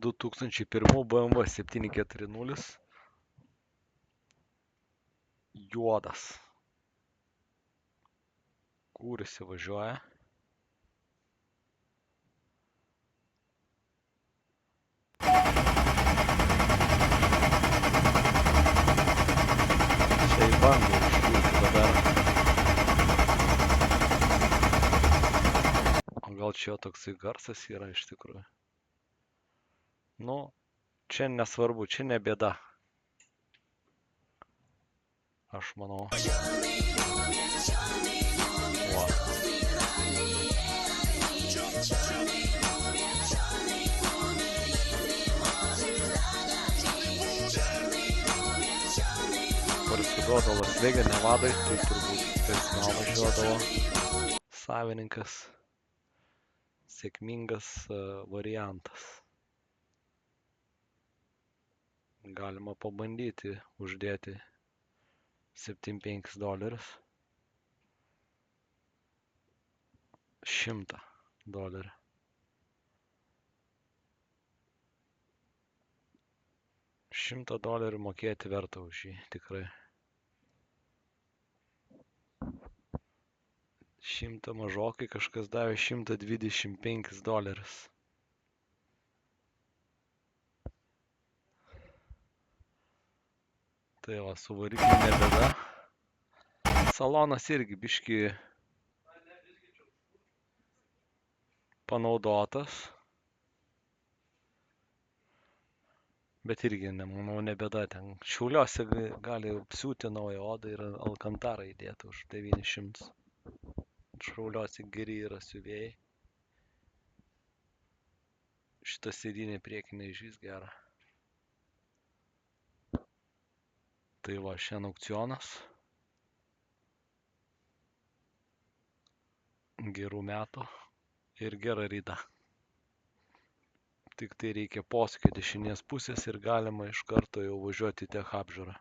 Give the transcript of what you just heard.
2001 BMW 740. Juodas. Kur įsivažiuoja. Čia į bangą išpūsti dabar. O gal čia toksai garsas yra iš tikrųjų. Nu, čia nesvarbu, čia ne bėda. Aš manau. Va. Parsiduoda Las Vege, Nevadai, tai turbūt personal važiuodavo savininkas. Sėkmingas variantas. Galima pabandyti uždėti $75. $100. $100 mokėti verta už jį, tikrai. 100 mažokai, kažkas davė $125. Tai va, su varikliu ne bėda. Salonas irgi biški panaudotas. Bet irgi, manau, ne bėda. Ten Šiauliuose gali apsiūti naują odą ir Alkantarą įdėti už 900. Šiauliuose geri yra siuvėjai. Šita sėdynė priekinė išvis gera. Tai va, šiandien aukcionas. Gerų metų ir gera ryda. Tik tai reikia posūkio dešinės pusės ir galima iš karto jau važiuoti į tech apžiūrą.